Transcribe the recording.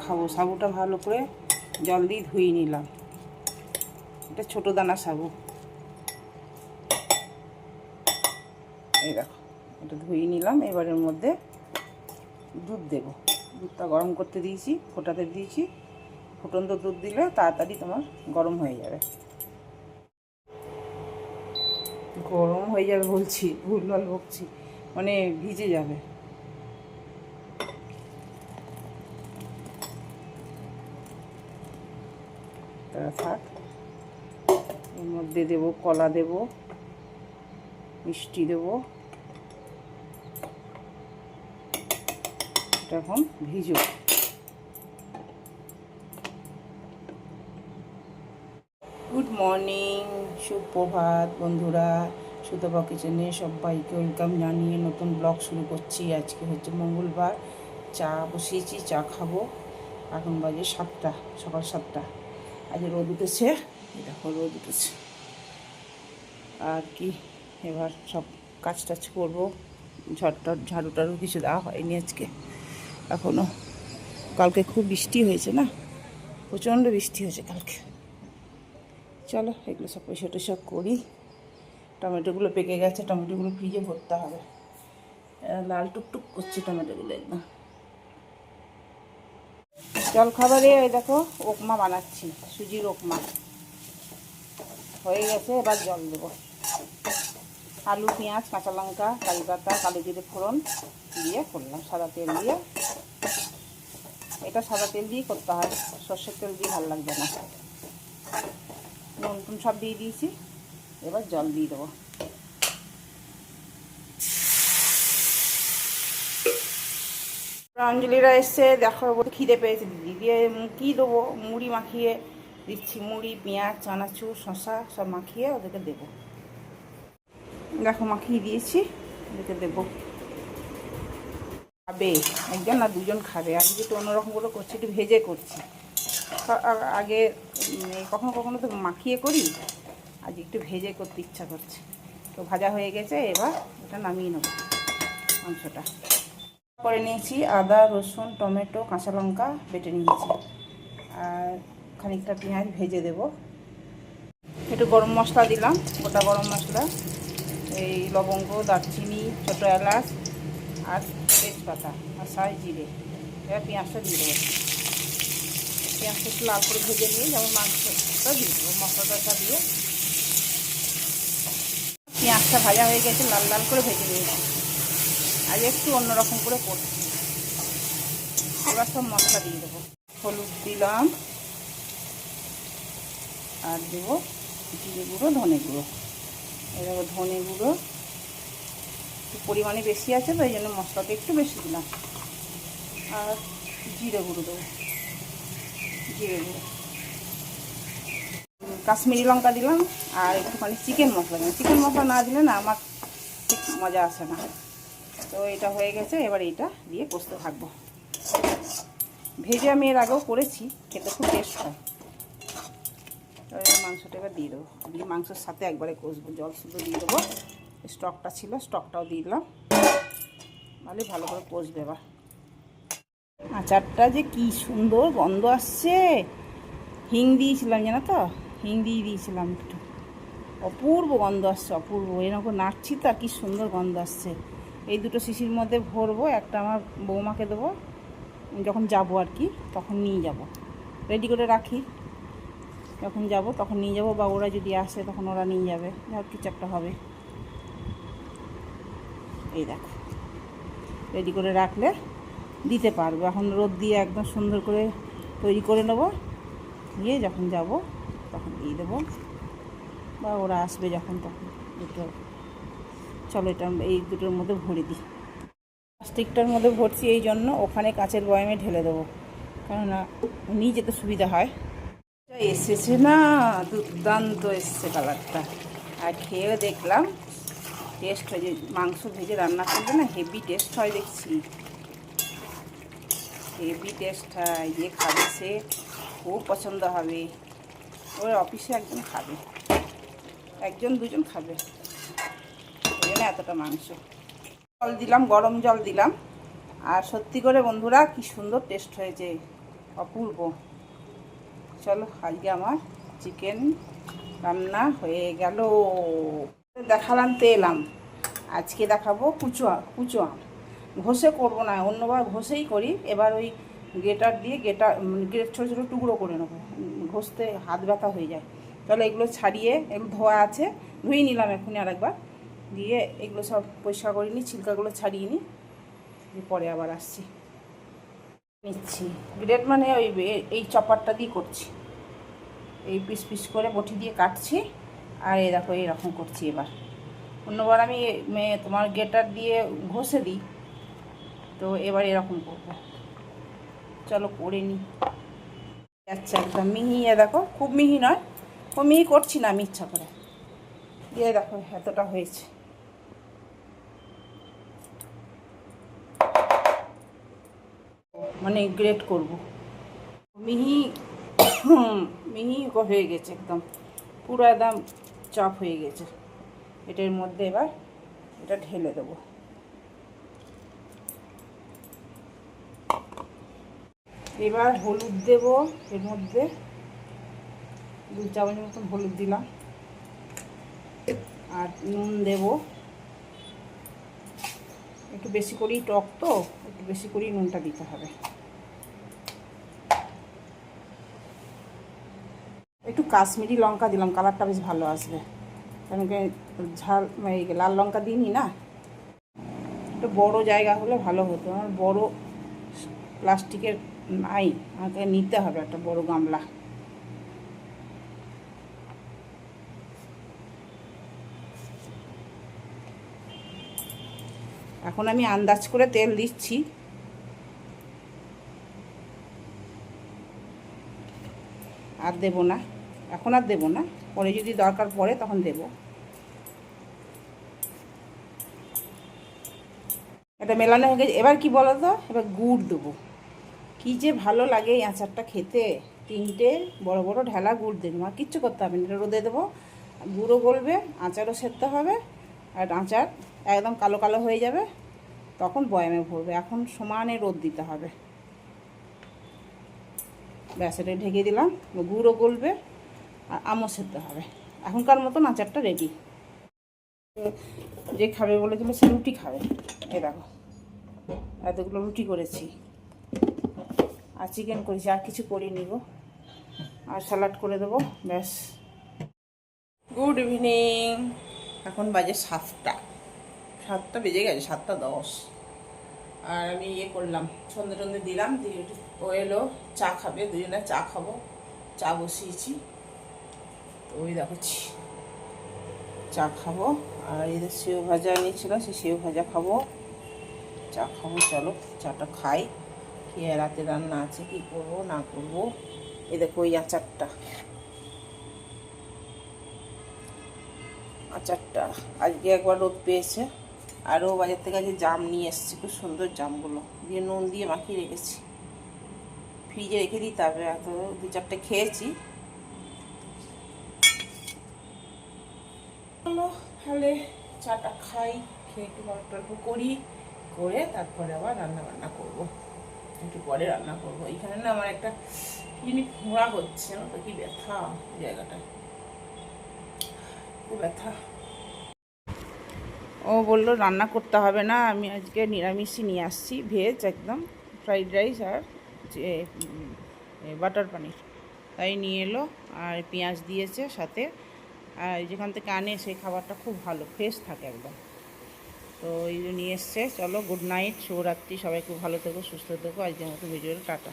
খাবো। সাবুটা ভালো করে জল দিয়ে ধুয়ে নিলাম। এটা ছোটো দানা সাবু। এই দেখো, এটা ধুয়ে নিলাম। এবারের মধ্যে দুধ দেব। দুধটা গরম করতে দিয়েছি, ফোটাতে দিয়েছি। ফুটন্ত দুধ দিলে তাড়াতাড়ি তোমার গরম হয়ে যাবে। গরম হয়ে যাবে বলছি, ভুলভাল বকছি, মানে ভিজে যাবে। তারা থাক। এর মধ্যে দেবো কলা, দেব মিষ্টি, দেব। এটা এখন ভিজুক। গুড মর্নিং, সুপ্রভাত বন্ধুরা। সুতপা কিচেনে সবাইকে ওয়েলকাম জানিয়ে নতুন ব্লগ শুরু করছি। আজকে হচ্ছে মঙ্গলবার। চা বসিয়েছি, চা খাবো। এখন বাজে 7টা, সকাল 7টা। আজ রোদ উঠেছে, দেখো রোদ উঠেছে। আর কি, এবার সব কাজ টাজ করবো। ঝাড়ু টাড়ু কিছু দেওয়া হয়নি আজকে এখনও। কালকে খুব বৃষ্টি হয়েছে না, প্রচণ্ড বৃষ্টি হয়েছে কালকে। চলো এগুলো সব পয়সা টয়সা করি। টমেটোগুলো পেকে গেছে, টমেটোগুলো ফ্রিজে ভরতে হবে। লাল টুকটুক করছে টমেটোগুলো একদম। জল খাবারে ওই দেখো উপমা বানাচ্ছি, সুজির উপমা হয়ে গেছে। এবার জল দেবো। আলু, পেঁয়াজ, কাঁচা লঙ্কা, কারি পাতা, কালো জিরে ফোড়ন দিয়ে করলাম, সাদা তেল দিয়ে। এটা সাদা তেল দিয়েই করতে হয়, সর্ষের তেল দিয়ে ভালো লাগবে না। নুন টুন সব দিয়ে দিয়েছি। এবার জল দিয়ে দেবো। অঞ্জলিরা এসছে, দেখো খিদে পেয়েছে দিদি দিয়ে কী দেবো, মুড়ি মাখিয়ে দিচ্ছি। মুড়ি, পেঁয়াজ, চানাচুর, শশা সব মাখিয়ে ওদেরকে দেবো। দেখো মাখিয়ে দিয়েছি, ওদেরকে দেবো। খাবে একজন না দুজন খাবে। আজকে একটু অন্যরকম করে করছি, একটু ভেজে করছি। আগে কখনো কখনো তো মাখিয়ে করি, আজ একটু ভেজে করতে ইচ্ছা করছে। তো ভাজা হয়ে গেছে, এবার এটা নামিয়ে নেবো মাংসটা। করে নিয়েছি আদা, রসুন, টমেটো, কাঁচা লঙ্কা বেটে নিয়েছি। আর খানিকটা পেঁয়াজ ভেজে দেব। একটু গরম মশলা দিলাম, গোটা গরম মশলা, এই লবঙ্গ, দারচিনি, ছোটো এলাচ আর তেজপাতা আর সাই জিরে। এবার পেঁয়াজটা দিয়ে দেবো। পেঁয়াজটা একটু লাল করে ভেজে নিয়ে যেমন মাংসটা দিয়ে দেবো। মশলাটা দিয়ে পেঁয়াজটা ভাজা হয়ে গেছে, লাল লাল করে ভেজে নিয়েছি। আজ একটু অন্যরকম করে করছি। এবার সব মশলা দিয়ে দেবো। হলুদ দিলাম আর দেবো জিরে গুঁড়ো, ধনে গুঁড়ো। এবার ধনে গুঁড়ো একটু পরিমাণে বেশি আছে, তো এই জন্য মশলাটা একটু বেশি দিলাম। আর জিরে গুঁড়ো দেবো, জিরে গুঁড়ো। কাশ্মীরি লঙ্কা দিলাম আর একটুখানি চিকেন মশলা দিলাম। চিকেন মশলা না দিলে না আমার ঠিক মজা আসে না। তো এটা হয়ে গেছে, এবার এইটা দিয়ে কষতে থাকবো। ভেজে আমি এর আগেও করেছি, খেতে খুব টেস্ট হয়। মাংসটা এবার দিয়ে দেবো। দিয়ে মাংসের সাথে একবারে কষবো। জল শুধু দিয়ে দেবো। স্টকটা ছিল, স্টকটাও দিয়ে দিলাম। ভালো করে কষবে এবার। আচারটা যে কি সুন্দর গন্ধ আসছে। হিং দিয়েছিলাম জানো তো, হিং দিয়ে দিয়েছিলাম একটু। অপূর্ব গন্ধ আসছে, অপূর্ব। এরকম নাড়ছি তো, আর কি সুন্দর গন্ধ আসছে। এই দুটো শিশির মধ্যে ভরবো। একটা আমার বৌমাকে দেবো, যখন যাবো আর কি তখন নিয়ে যাব। রেডি করে রাখি, যখন যাব তখন নিয়ে যাব, বা ওরা যদি আসে তখন ওরা নিয়ে যাবে। যা কিছু একটা হবে। এই দেখো রেডি করে রাখলে দিতে পারবো। এখন রোদ দিয়ে একদম সুন্দর করে তৈরি করে নেবো, দিয়ে যখন যাব তখন দিয়ে দেবো, বা ওরা আসবে যখন তখন দুটো। চলো এটা এই দুটোর মধ্যে ভরে দিই। প্লাস্টিকটার মধ্যে ভরছি এই জন্য, ওখানে কাঁচের বয়ামে ঢেলে দেবো, কেননা নিয়ে যেতে সুবিধা হয়। এসেছে না, দুর্দান্ত এসছে কালারটা। আর খেয়ে দেখলাম টেস্ট হয়। যে মাংস ভেজে রান্না করলে না হেভি টেস্ট হয় দেখছি, হেভি টেস্ট হয়। যে খাবে সে খুব পছন্দ হবে। ওর অফিসে একজন খাবে, একজন দুজন খাবে, ওই জন্য এতটা মাংস। জল দিলাম, গরম জল দিলাম। আর সত্যি করে বন্ধুরা কি সুন্দর টেস্ট হয়েছে। অপূর্ব। চলো আজকে আমার চিকেন রান্না হয়ে গেল। দেখালাম তেল আম, আজকে দেখাবো কুচো আম। ঘষে করবো না, অন্যবার ঘষেই করি, এবার ওই গ্রেটার দিয়ে ছোটো ছোটো টুকরো করে নেবো, ঘষতে হাত ব্যথা হয়ে যায়। তাহলে এগুলো ছাড়িয়ে, এগুলো ধোয়া আছে, ধুয়ে নিলাম এখনই আরেকবার, দিয়ে এগুলো সব পরিষ্কার করে নিই, ছিলকাগুলো ছাড়িয়ে নিই, পরে আবার আসছি নিচ্ছি। গ্রেট মানে ওই এই চপারটা দিয়ে করছি, এই পিস পিস করে বটি দিয়ে কাটছি, আর এই দেখো এইরকম করছি। এবার অন্যবার আমি তোমার গ্রেটার দিয়ে ঘষে দিই, তো এবার এরকম করবো। চলো করে নিই। আচ্ছা একদম মিহি, দেখো খুব মিহি নয়, ও মিহি করছি না আমি ইচ্ছা করে, দিয়ে দেখো এতটা হয়েছে। মানে গ্রেট করব, মিহি মিহি হয়ে গেছে একদম, পুরো একদম চপ হয়ে গেছে। এটার মধ্যে এবার এটা ঢেলে দেবো। এবার হলুদ দেব, এর মধ্যে 2 চামচ মতন হলুদ দিলাম, আর নুন দেব একটু বেশি করেই, টক তো একটু বেশি করেই নুনটা দিতে হবে। একটু কাশ্মীরি লঙ্কা দিলাম, কালারটা বেশ ভালো আসবে, কারণ ঝাল লাল লঙ্কা দিইনি না। একটু বড় জায়গা হলে ভালো হতো, আমার বড় প্লাস্টিকের নাই, আমাকে নিতে হবে একটা বড় গামলা। এখন আমি আন্দাজ করে তেল দিচ্ছি, আর দেবো না এখন, আর দেবো না, পরে যদি দরকার পড়ে তখন দেব। এটা মেলানো হয়ে গেছে, এবার কি বলো তো, এবার গুড় দেবো। কী যে ভালো লাগে এই আচারটা খেতে, 3টে বড় বড় ঢেলা গুড় দেবো, আর কিচ্ছু করতে হবে না, এটা রোদে দেবো, গুঁড়ো গলবে, আচারও সেদ্ধ হবে, আর আচার একদম কালো কালো হয়ে যাবে, তখন বয়ামে ভরবে। এখন সমানে রোদ দিতে হবে, ব্যাস এটা ঢেকে দিলাম, গুঁড়ো গলবে আর আমও সেদ্ধ হবে। এখনকার মতন আচারটা রেডি। যে খাবে বলেছিল সে রুটি খাবে, এ দেখো এতগুলো রুটি করেছি, আর চিকেন করেছি, আর কিছু করিনি গো, আর স্যালাড করে দেবো, ব্যাস। গুড ইভিনিং, এখন বাজে 7টা বেজে গেছে, 7:10। আর আমি করলাম, সন্ধে টন্ধে দিলাম, দিয়ে ও এলো, চা খাবে, দুজনে চা খাবো, চা বসিয়েছি, তো ওই দেখছি চা খাবো। আর এদের সেও ভাজা নিয়েছিলাম, সেই সেও ভাজা খাবো, চা খাবো। চলো চাটা খাই, খেয়ে রাতে রান্না আছে, কি করব না করব। এই দেখো ওই আচারটা আজকে একবার রোদ পেয়েছে, আরও বাজার থেকে আজকে জাম নিয়ে এসেছি, খুব সুন্দর জামগুলো, দিয়ে নুন দিয়ে মাখিয়ে রেখেছি, ফ্রিজে রেখে দিতে হবে। এত 2-4টে খেয়েছি। তাহলে চাটা খাই, খেয়ে একটু গল্প টল্প করি, করে তারপরে আবার রান্না করবো, একটু পরে রান্না করবো। এখানে না আমার একটা জিনিস ঘোরা হচ্ছে, তো কি ব্যথা জায়গাটায়, খুব ব্যথা। ও বললো রান্না করতে হবে না, আমি আজকে নিরামিষই নিয়ে আসছি, ভেজ একদম, ফ্রাইড রাইস আর যে বাটার পনির, তাই নিয়ে এলো, আর পেঁয়াজ দিয়েছে সাথে, আর যেখান থেকে আনে সেই খাবারটা খুব ভালো, ফ্রেশ থাকে একদম, তো এই নিয়ে এসছে। চলো গুড নাইট, শুভরাত্রি, সবাই খুব ভালো থেকো, সুস্থ থেকো, আজকের মতো ভিডিওটা টাটা।